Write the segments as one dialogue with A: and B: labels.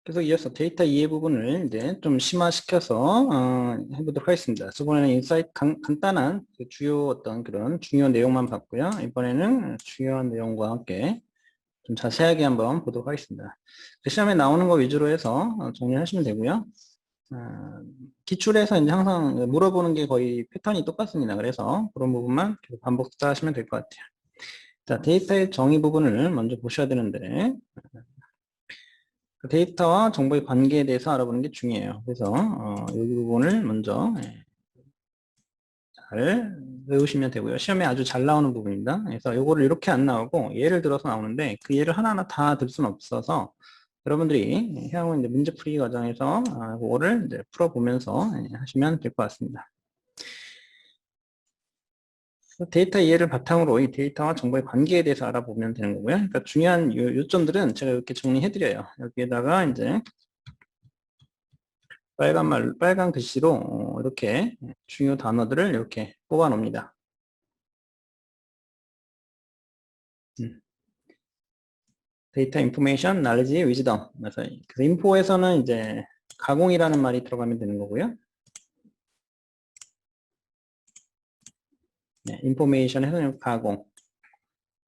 A: 계속 이어서 데이터 이해 부분을 이제 좀 심화시켜서 해보도록 하겠습니다. 저번에는 인사이트 간단한 그 주요 어떤 그런 중요한 내용만 봤고요. 이번에는 중요한 내용과 함께 좀 자세하게 한번 보도록 하겠습니다. 그 시험에 나오는 거 위주로 해서 정리하시면 되고요. 기출에서 이제 항상 물어보는 게 거의 패턴이 똑같습니다. 그래서 그런 부분만 계속 반복하시면 될 것 같아요. 자, 데이터의 정의 부분을 먼저 보셔야 되는데, 그 데이터와 정보의 관계에 대해서 알아보는 게 중요해요. 그래서 이 부분을 먼저 잘 외우시면 되고요. 시험에 아주 잘 나오는 부분입니다. 그래서 이거를 이렇게 안 나오고 예를 들어서 나오는데 그 예를 하나하나 다 들 수는 없어서 여러분들이 향후 이제 문제풀이 과정에서 그거를 이제 풀어보면서 하시면 될 것 같습니다. 데이터 이해를 바탕으로 이 데이터와 정보의 관계에 대해서 알아보면 되는 거고요. 그러니까 중요한 요점들은 제가 이렇게 정리해드려요. 여기에다가 이제 빨간 글씨로 이렇게 중요 단어들을 이렇게 뽑아 놓습니다. 데이터 인포메이션, 날리지, 위즈덤. 그래서 그 인포에서는 이제 가공이라는 말이 들어가면 되는 거고요. 네, 인포메이션에서는 가공.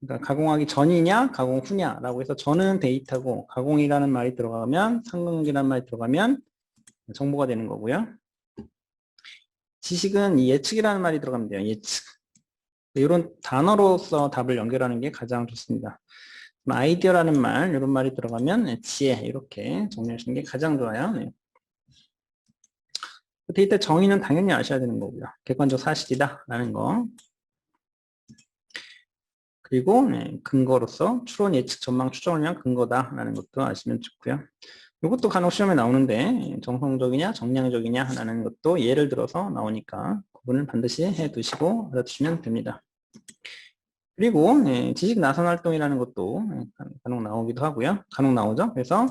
A: 그러니까 가공하기 전이냐, 가공 후냐라고 해서 전은 데이터고 가공이라는 말이 들어가면 상관관계라는 말이 들어가면 정보가 되는 거고요. 지식은 예측이라는 말이 들어가면 돼요. 예측. 이런 단어로서 답을 연결하는 게 가장 좋습니다. 아이디어라는 말, 이런 말이 들어가면 지혜, 이렇게 정리하시는 게 가장 좋아요. 네. 데이터 정의는 당연히 아셔야 되는 거고요. 객관적 사실이다 라는 거. 그리고 근거로서 추론, 예측, 전망, 추정을 위한 근거다 라는 것도 아시면 좋고요. 이것도 간혹 시험에 나오는데 정성적이냐 정량적이냐 라는 것도 예를 들어서 나오니까 구분을 반드시 해 두시고 알아두시면 됩니다. 그리고 지식 나선 활동이라는 것도 간혹 나오기도 하고요. 간혹 나오죠. 그래서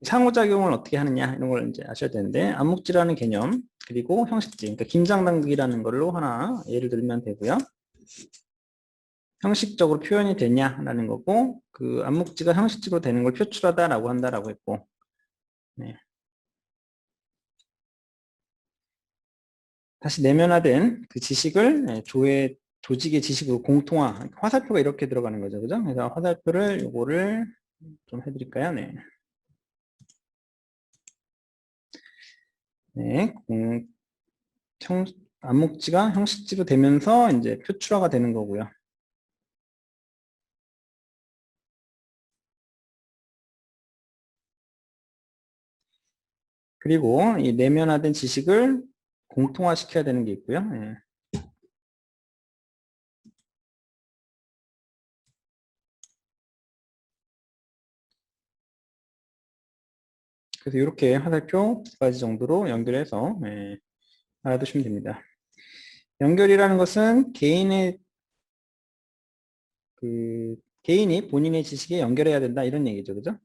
A: 상호작용을 어떻게 하느냐 이런 걸 이제 아셔야 되는데 암묵지라는 개념 그리고 형식지 그러니까 김장당국이라는 걸로 하나 예를 들면 되고요. 형식적으로 표현이 되냐라는 거고 그 암묵지가 형식적으로 되는 걸 표출하다라고 한다라고 했고 네. 다시 내면화된 그 지식을 조직의 지식으로 공통화 화살표가 이렇게 들어가는 거죠. 그죠? 그래서 화살표를 요거를 좀 해드릴까요? 네. 네. 암묵지가 형식지로 되면서 이제 표출화가 되는 거고요. 그리고 이 내면화된 지식을 공통화시켜야 되는 게 있고요. 예. 그래서 이렇게 화살표 두 가지 정도로 연결해서 알아두시면 됩니다. 연결이라는 것은 개인이 본인의 지식에 연결해야 된다 이런 얘기죠, 그죠?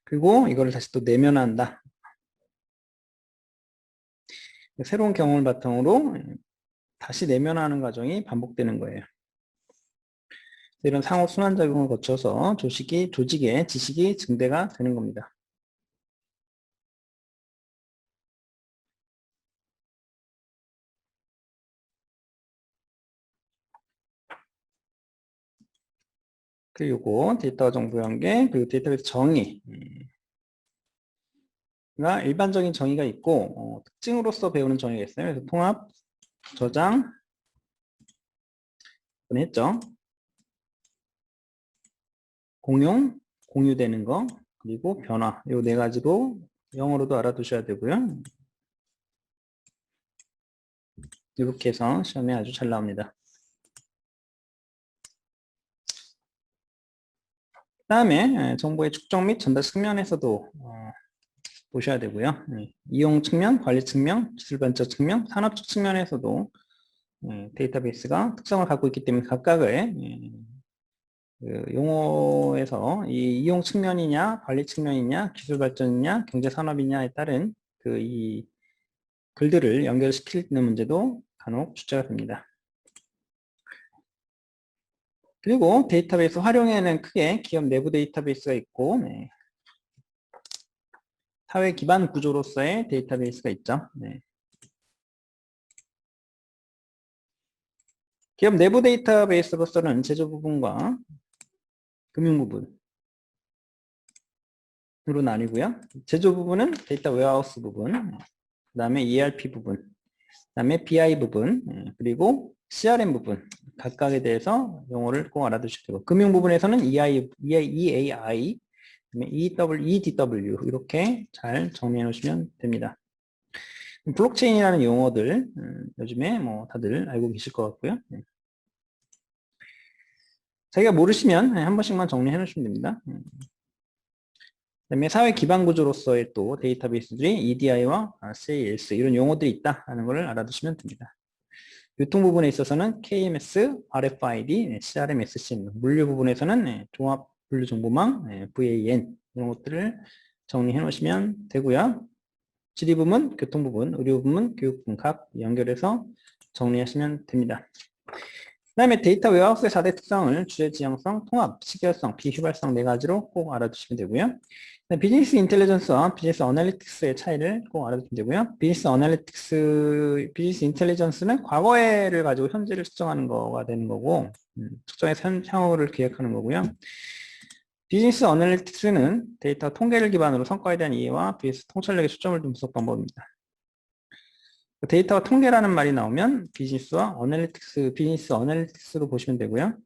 A: 그리고 이거를 다시 또 내면화한다. 새로운 경험을 바탕으로 다시 내면화하는 과정이 반복되는 거예요. 이런 상호 순환작용을 거쳐서 조직의 지식이 증대가 되는 겁니다. 그리고 데이터 정보 연계, 그리고 데이터베이스 정의. 가 일반적인 정의가 있고 특징으로서 배우는 정의가 있어요. 그래서 통합, 저장, 했죠. 공용, 공유되는 거, 그리고 변화. 이 네 가지로 영어로도 알아두셔야 되고요. 이렇게 해서 시험에 아주 잘 나옵니다. 그 다음에 정보의 축적 및 전달 측면에서도 보셔야 되고요. 이용 측면, 관리 측면, 기술 발전 측면, 산업적 측면에서도 데이터베이스가 특성을 갖고 있기 때문에 각각의 그 용어에서 이 이용 측면이냐, 관리 측면이냐, 기술 발전이냐, 경제 산업이냐에 따른 그 이 글들을 연결시키는 문제도 간혹 출제가 됩니다. 그리고 데이터베이스 활용에는 크게 기업 내부 데이터베이스가 있고, 네. 사회 기반 구조로서의 데이터베이스가 있죠. 네. 기업 내부 데이터베이스로서는 제조 부분과 금융 부분으로 나뉘고요. 제조 부분은 데이터 웨어하우스 부분, 그 다음에 ERP 부분, 그 다음에 BI 부분, 그리고 CRM 부분 각각에 대해서 용어를 꼭 알아두셔야 되고, 금융 부분에서는 EAI, EDW 이렇게 잘 정리해 놓으시면 됩니다. 블록체인이라는 용어들 요즘에 뭐 다들 알고 계실 것 같고요. 자기가 모르시면 한 번씩만 정리해 놓으시면 됩니다. 그다음에 사회 기반 구조로서의 또 데이터베이스들이 EDI와 CAS 이런 용어들이 있다는 것을 알아두시면 됩니다. 유통 부분에 있어서는 KMS, RFID, CRM, SCM, 물류 부분에서는 종합 분류 정보망, VAN 이런 것들을 정리해 놓으시면 되고요. 지리 부분, 교통 부분, 의료 부분, 교육 부분 각 연결해서 정리하시면 됩니다. 그 다음에 데이터 웨어하우스의 4대 특성을 주제 지향성, 통합, 시결성, 비휘발성 네 가지로 꼭 알아두시면 되고요. 비즈니스 인텔리전스와 비즈니스 어널리틱스의 차이를 꼭 알아두시면 되고요. 비즈니스 인텔리전스는 과거를 가지고 현재를 측정하는 거가 되는 거고, 특정해서 향후를 기획하는 거고요. 비즈니스 어널리틱스는 데이터 통계를 기반으로 성과에 대한 이해와 비즈니스 통찰력에 초점을 둔 분석 방법입니다. 데이터와 통계라는 말이 나오면 비즈니스 어널리틱스로 보시면 되고요.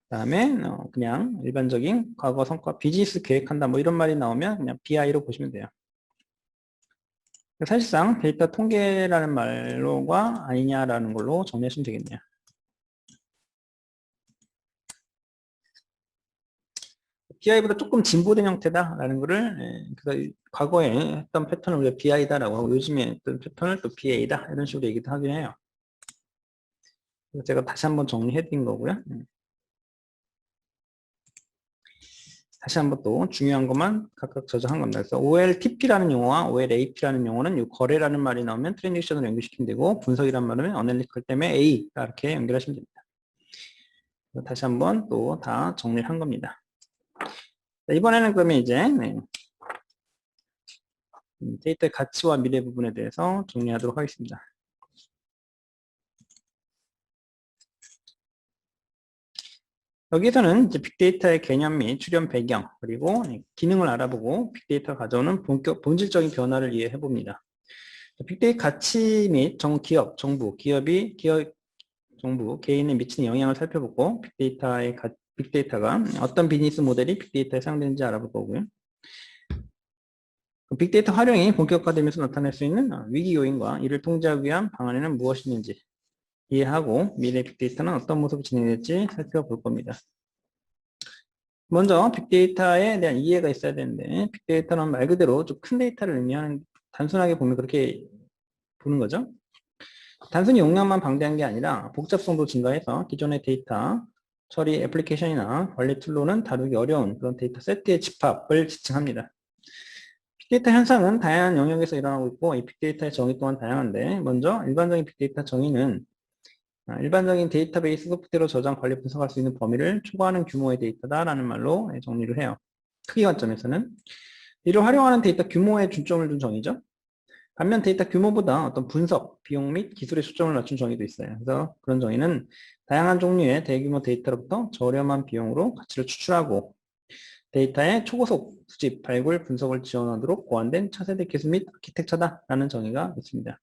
A: 그 다음에 그냥 일반적인 과거 성과 비즈니스 계획한다 뭐 이런 말이 나오면 그냥 BI로 보시면 돼요. 사실상 데이터 통계라는 말로가 아니냐라는 걸로 정리하시면 되겠네요. BI보다 조금 진보된 형태다라는 거를 그래서 과거에 했던 패턴을 우리가 BI다라고 하고 요즘에 했던 패턴을 또 BA다 이런 식으로 얘기도 하긴 해요. 그래서 제가 다시 한번 정리해 드린 거고요. 다시 한번 또 중요한 것만 각각 저장한 겁니다. 그래서 OLTP라는 용어와 OLAP라는 용어는 이 거래라는 말이 나오면 트랜지션으로 연결시키면 되고 분석이라는 말은 어널리티컬 때문에 A가 이렇게 연결하시면 됩니다. 다시 한번 또 다 정리를 한 겁니다. 이번에는 그러면 이제 데이터의 가치와 미래 부분에 대해서 정리하도록 하겠습니다. 여기서는 이제 빅데이터의 개념 및 출현 배경 그리고 기능을 알아보고 빅데이터가 가져오는 본질적인 변화를 이해해 봅니다. 빅데이터 가치 및 기업, 정부, 정부, 개인에 미치는 영향을 살펴보고 빅데이터가 어떤 비즈니스 모델이 빅데이터에 사용되는지 알아볼 거고요. 빅데이터 활용이 본격화되면서 나타날 수 있는 위기 요인과 이를 통제하기 위한 방안에는 무엇이 있는지 이해하고 미래 빅데이터는 어떤 모습으로 진행될지 살펴볼 겁니다. 먼저 빅데이터에 대한 이해가 있어야 되는데 빅데이터는 말 그대로 좀 큰 데이터를 의미하는 단순하게 보면 그렇게 보는 거죠. 단순히 용량만 방대한 게 아니라 복잡성도 증가해서 기존의 데이터 처리 애플리케이션이나 관리 툴로는 다루기 어려운 그런 데이터 세트의 집합을 지칭합니다. 빅데이터 현상은 다양한 영역에서 일어나고 있고 이 빅데이터의 정의 또한 다양한데 먼저 일반적인 빅데이터 정의는 일반적인 데이터베이스 소프트웨어로 저장, 관리, 분석할 수 있는 범위를 초과하는 규모의 데이터다라는 말로 정리를 해요. 크기 관점에서는 이를 활용하는 데이터 규모에 중점을 둔 정의죠. 반면 데이터 규모보다 어떤 분석, 비용 및 기술에 초점을 맞춘 정의도 있어요. 그래서 그런 정의는 다양한 종류의 대규모 데이터로부터 저렴한 비용으로 가치를 추출하고 데이터의 초고속 수집, 발굴, 분석을 지원하도록 고안된 차세대 기술 및 아키텍처다라는 정의가 있습니다.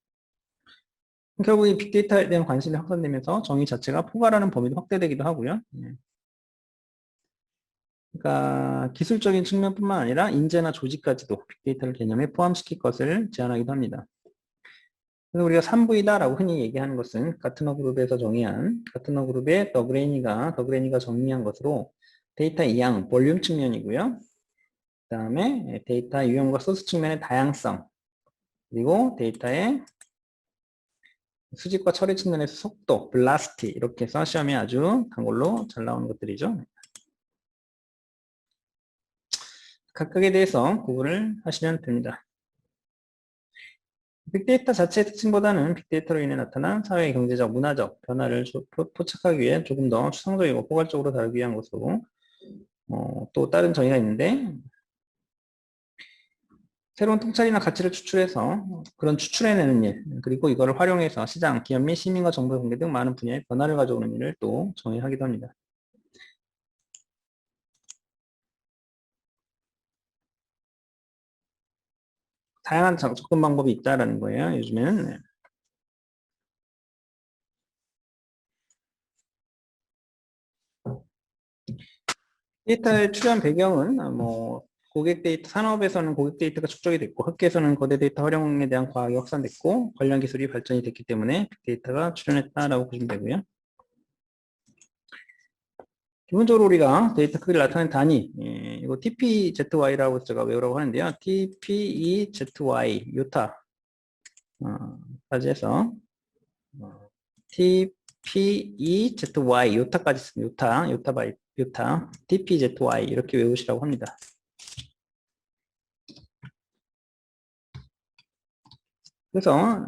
A: 결국 이 빅데이터에 대한 관심이 확산되면서 정의 자체가 포괄하는 범위도 확대되기도 하고요. 그러니까 기술적인 측면뿐만 아니라 인재나 조직까지도 빅데이터를 개념에 포함시킬 것을 제안하기도 합니다. 그래서 우리가 3V다라고 흔히 얘기하는 것은 가트너 그룹에서 정의한 가트너 그룹의 더그레니가 정리한 것으로 데이터의 양, 볼륨 측면이고요. 그 다음에 데이터 유형과 소스 측면의 다양성, 그리고 데이터의 수집과 처리 측면에서 속도, velocity 이렇게 해서 시험에 아주 단골로 잘 나오는 것들이죠. 각각에 대해서 구분을 하시면 됩니다. 빅데이터 자체의 특징보다는 빅데이터로 인해 나타난 사회, 경제적, 문화적 변화를 포착하기 위해 조금 더 추상적이고 포괄적으로 다루기 위한 것으로 또 다른 정의가 있는데 새로운 통찰이나 가치를 추출해서 그런 추출해내는 일 그리고 이거를 활용해서 시장, 기업 및 시민과 정보의 공개 등 많은 분야의 변화를 가져오는 일을 또 정의하기도 합니다. 다양한 접근 방법이 있다라는 거예요. 요즘에는. 네. 데이터의 출현 배경은 고객 데이터, 산업에서는 고객 데이터가 축적이 됐고 학계에서는 거대 데이터 활용에 대한 과학이 확산됐고 관련 기술이 발전이 됐기 때문에 빅데이터가 출현했다라고 보시면 되고요. 기본적으로 우리가 데이터 크기를 나타내는 단위, 이거 TPZY라고 제가 외우라고 하는데요. TPEZY, 요타, 까지 해서, TPEZY, 요타까지 있습니다. 요타 바이, 요타, TPZY, 이렇게 외우시라고 합니다. 그래서,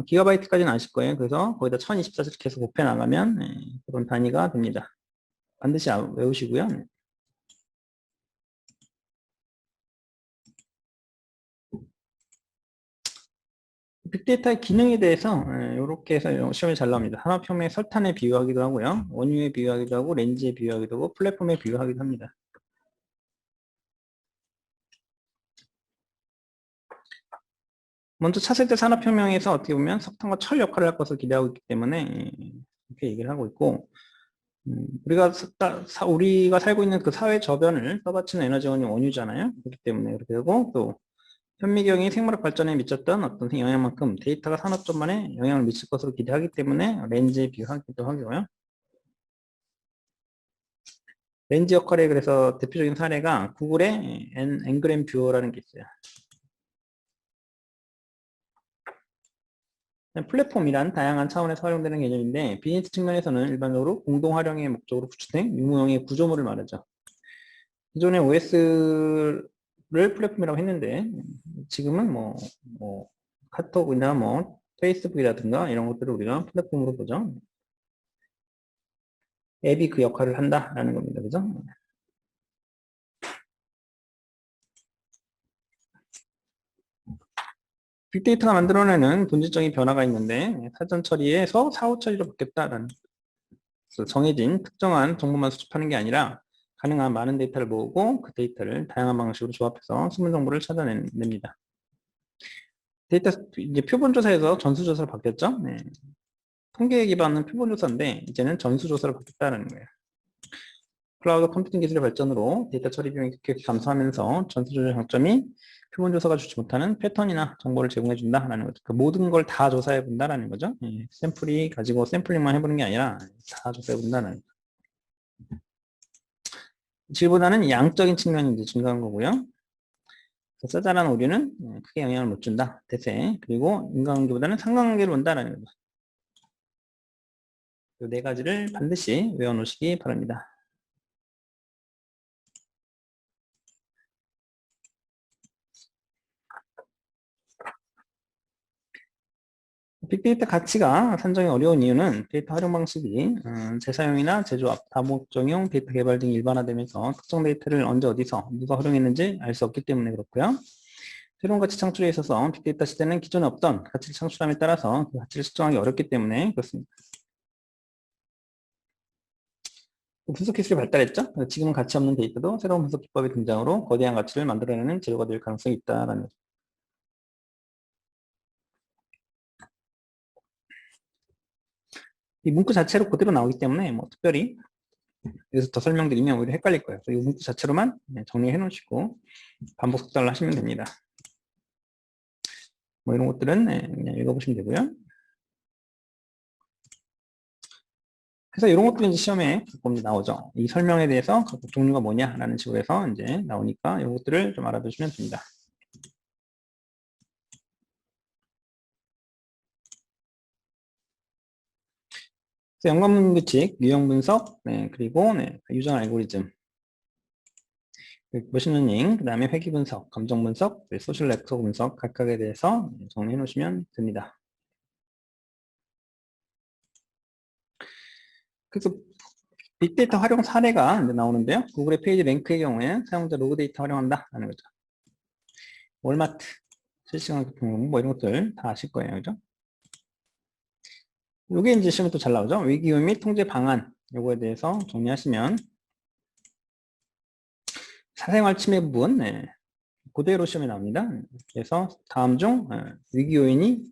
A: 기가바이트까지는 아실 거예요. 그래서 거기다 1024를 계속 곱해 나가면, 그런 단위가 됩니다. 반드시 외우시고요. 빅데이터의 기능에 대해서 이렇게 해서 시험이 잘 나옵니다. 산업혁명의 설탄에 비유하기도 하고요. 원유에 비유하기도 하고 렌즈에 비유하기도 하고 플랫폼에 비유하기도 합니다. 먼저 차세대 산업혁명에서 어떻게 보면 석탄과 철 역할을 할 것을 기대하고 있기 때문에 이렇게 얘기를 하고 있고 우리가 살고 있는 그 사회 저변을 떠받치는 에너지원이 원유잖아요. 그렇기 때문에 그렇게 되고 또 현미경이 생물학 발전에 미쳤던 어떤 영향만큼 데이터가 산업 전반에 영향을 미칠 것으로 기대하기 때문에 렌즈에 비유하기도 하고요. 렌즈 역할에 그래서 대표적인 사례가 구글의 앵그램 뷰어라는 게 있어요. 플랫폼이란 다양한 차원에서 활용되는 개념인데 비즈니스 측면에서는 일반적으로 공동 활용의 목적으로 구축된 유무형의 구조물을 말하죠. 기존의 OS를 플랫폼이라고 했는데 지금은 카톡이나 페이스북이라든가 이런 것들을 우리가 플랫폼으로 보죠. 앱이 그 역할을 한다라는 겁니다. 그죠? 빅데이터가 만들어내는 본질적인 변화가 있는데 사전 처리에서 사후 처리로 바뀌었다라는 그래서 정해진 특정한 정보만 수집하는 게 아니라 가능한 많은 데이터를 모으고 그 데이터를 다양한 방식으로 조합해서 숨은 정보를 찾아냅니다. 데이터 이제 표본조사에서 전수조사로 바뀌었죠. 네. 통계에 기반한 표본조사인데 이제는 전수조사로 바뀌었다는 거예요. 클라우드 컴퓨팅 기술의 발전으로 데이터 처리 비용이 급격히 감소하면서 전수조사 장점이 표본조사가 주지 못하는 패턴이나 정보를 제공해 준다라는 거죠. 그 모든 걸 다 조사해 본다라는 거죠. 샘플이 가지고 샘플링만 해보는 게 아니라 다 조사해 본다는 거죠. 질보다는 양적인 측면이 이제 증가한 거고요. 짜잘한 오류는 크게 영향을 못 준다. 대세. 그리고 인과관계보다는 상관관계를 본다라는 거죠. 이 네 가지를 반드시 외워놓으시기 바랍니다. 빅데이터 가치가 산정이 어려운 이유는 데이터 활용 방식이 재사용이나 제조업, 다목적용 데이터 개발 등이 일반화되면서 특정 데이터를 언제 어디서 누가 활용했는지 알 수 없기 때문에 그렇고요. 새로운 가치 창출에 있어서 빅데이터 시대는 기존에 없던 가치를 창출함에 따라서 그 가치를 측정하기 어렵기 때문에 그렇습니다. 분석 기술이 발달했죠. 지금은 가치 없는 데이터도 새로운 분석 기법의 등장으로 거대한 가치를 만들어내는 재료가 될 가능성이 있다라는 거죠. 이 문구 자체로 그대로 나오기 때문에 특별히 여기서 더 설명드리면 오히려 헷갈릴 거예요. 이 문구 자체로만 정리해 놓으시고 반복 숙달을 하시면 됩니다. 이런 것들은 그냥 읽어보시면 되고요. 그래서 이런 것들이 이제 시험에 가끔 나오죠. 이 설명에 대해서 각각 종류가 뭐냐라는 식으로 해서 이제 나오니까 이런 것들을 좀 알아두시면 됩니다. 그래서 연관문 규칙, 유형 분석, 그리고 유전 알고리즘. 머신러닝, 그 다음에 회귀 분석, 감정 분석, 소셜 네트워크 분석 각각에 대해서 정리해 놓으시면 됩니다. 그래서 빅데이터 활용 사례가 이제 나오는데요. 구글의 페이지 랭크의 경우에 사용자 로그 데이터 활용한다 하는 거죠. 월마트, 실시간 교통정보 뭐 이런 것들 다 아실 거예요. 그죠? 이게 이제 시험에 또 잘 나오죠. 위기요인 및 통제 방안 요거에 대해서 정리하시면 사생활 침해 부분 그대로 시험에 나옵니다. 그래서 다음 중 위기 요인이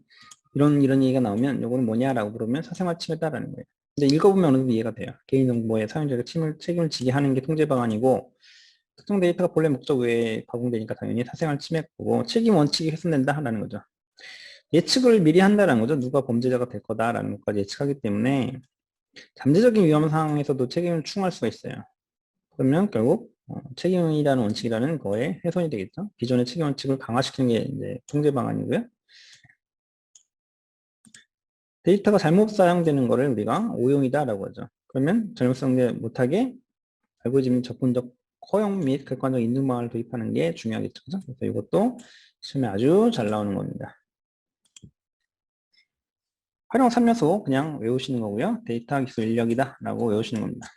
A: 이런 얘기가 나오면 요거는 뭐냐라고 물으면 사생활 침해다라는 거예요. 근데 읽어보면 어느 정도 이해가 돼요. 개인정보에 사용자가 책임을 지게 하는 게 통제 방안이고 특정 데이터가 본래 목적 외에 가공되니까 당연히 사생활 침해고 책임 원칙이 훼손된다라는 거죠. 예측을 미리 한다는 거죠. 누가 범죄자가 될 거다라는 것까지 예측하기 때문에 잠재적인 위험 상황에서도 책임을 추궁할 수가 있어요. 그러면 결국 책임이라는 원칙이라는 거에 훼손이 되겠죠. 기존의 책임 원칙을 강화시키는 게 이제 통제 방안이고요. 데이터가 잘못 사용되는 거를 우리가 오용이다라고 하죠. 그러면 잘못 사용되지 못하게 알고리즘 접근적 허용 및 객관적 인증 방안을 도입하는 게 중요하겠죠. 그래서 이것도 시험에 아주 잘 나오는 겁니다. 활용 3요소 그냥 외우시는 거고요. 데이터 기술 인력이다 라고 외우시는 겁니다.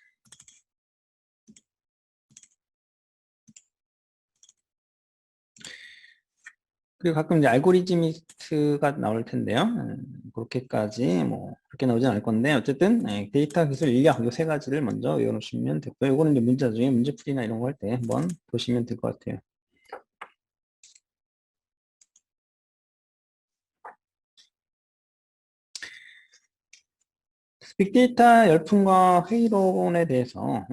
A: 그리고 가끔 이제 알고리즘이스트가 나올 텐데요. 그렇게까지 뭐 그렇게 나오진 않을 건데 어쨌든 데이터 기술 인력 이 세 가지를 먼저 외워놓으시면 되고요. 이거는 이제 문제 중에 문제풀이나 이런 거 할 때 한번 보시면 될 것 같아요. 빅데이터 열풍과 회의론에 대해서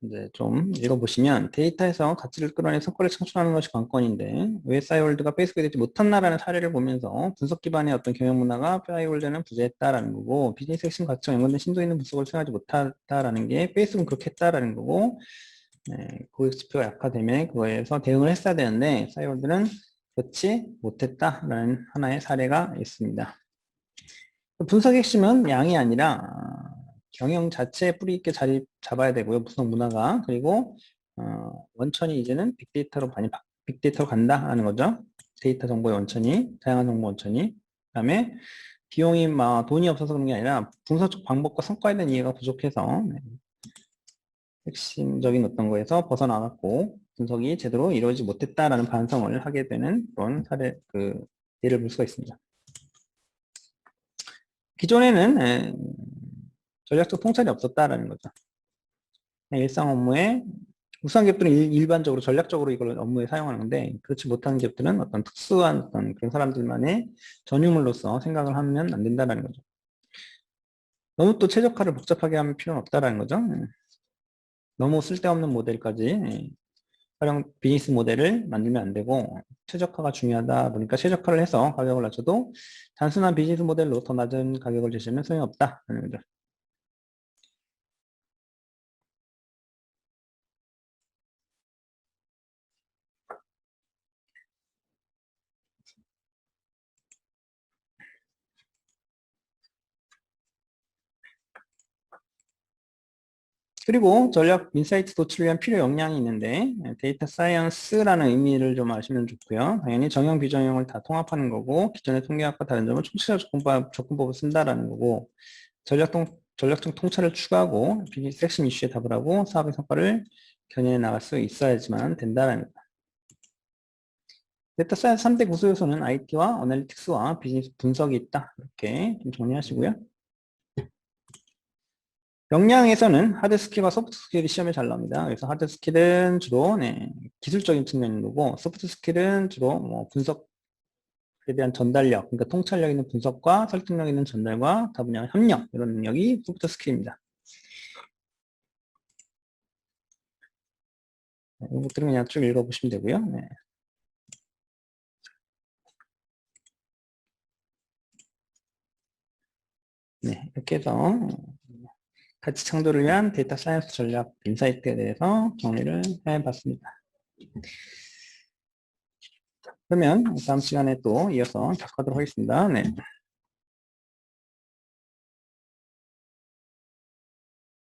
A: 이제 좀 읽어보시면 데이터에서 가치를 끌어내 성과를 창출하는 것이 관건인데 왜 싸이월드가 페이스북이 되지 못했나라는 사례를 보면서 분석 기반의 어떤 경영 문화가 싸이월드는 부재했다라는 거고 비즈니스 핵심 가치와 연관된 심도 있는 분석을 수행하지 못했다라는 게 페이스북은 그렇게 했다라는 거고 고객 지표가 약화되면 그거에서 대응을 했어야 되는데 싸이월드는 그렇지 못했다라는 하나의 사례가 있습니다. 분석의 핵심은 양이 아니라 경영 자체에 뿌리 있게 자리 잡아야 되고요. 분석 문화가. 그리고 원천이 이제는 빅데이터로 간다 하는 거죠. 데이터 정보의 원천이, 다양한 정보 원천이. 그다음에 비용이 막 돈이 없어서 그런 게 아니라 분석적 방법과 성과에 대한 이해가 부족해서 핵심적인 어떤 거에서 벗어나갔고 분석이 제대로 이루어지지 못했다라는 반성을 하게 되는 그런 사례 예를 볼 수가 있습니다. 기존에는 전략적 통찰이 없었다라는 거죠. 일상 업무에 우수한 기업들은 일반적으로 전략적으로 이걸 업무에 사용하는데 그렇지 못한 기업들은 어떤 특수한 어떤 그런 사람들만의 전유물로서 생각을 하면 안 된다는 거죠. 너무 또 최적화를 복잡하게 하면 필요는 없다라는 거죠. 너무 쓸데없는 모델까지 활용 비즈니스 모델을 만들면 안 되고 최적화가 중요하다 보니까 최적화를 해서 가격을 낮춰도 단순한 비즈니스 모델로 더 낮은 가격을 제시하면 소용없다라는 거죠. 그리고 전략 인사이트 도출을 위한 필요 역량이 있는데 데이터 사이언스라는 의미를 좀 아시면 좋고요. 당연히 정형, 비정형을 다 통합하는 거고 기존의 통계학과 다른 점은 총체적 접근법을 쓴다라는 거고 전략적 통찰을 추구하고 비즈니스 핵심 이슈에 답을 하고 사업의 성과를 견인해 나갈 수 있어야지만 된다는 거다. 데이터 사이언스 3대 구조 요소는 IT와 어널리틱스와 비즈니스 분석이 있다. 이렇게 좀 정리하시고요. 역량에서는 하드 스킬과 소프트 스킬이 시험에 잘 나옵니다. 그래서 하드 스킬은 주로 기술적인 측면인 거고 소프트 스킬은 주로 뭐 분석에 대한 전달력, 그러니까 통찰력 있는 분석과 설득력 있는 전달과 다분야 협력 이런 능력이 소프트 스킬입니다. 이것들은 그냥 쭉 읽어보시면 되고요. 이렇게 해서 가치 창조를 위한 데이터 사이언스 전략 인사이트에 대해서 정리를 해봤습니다. 그러면 다음 시간에 또 이어서 계속하도록 하겠습니다.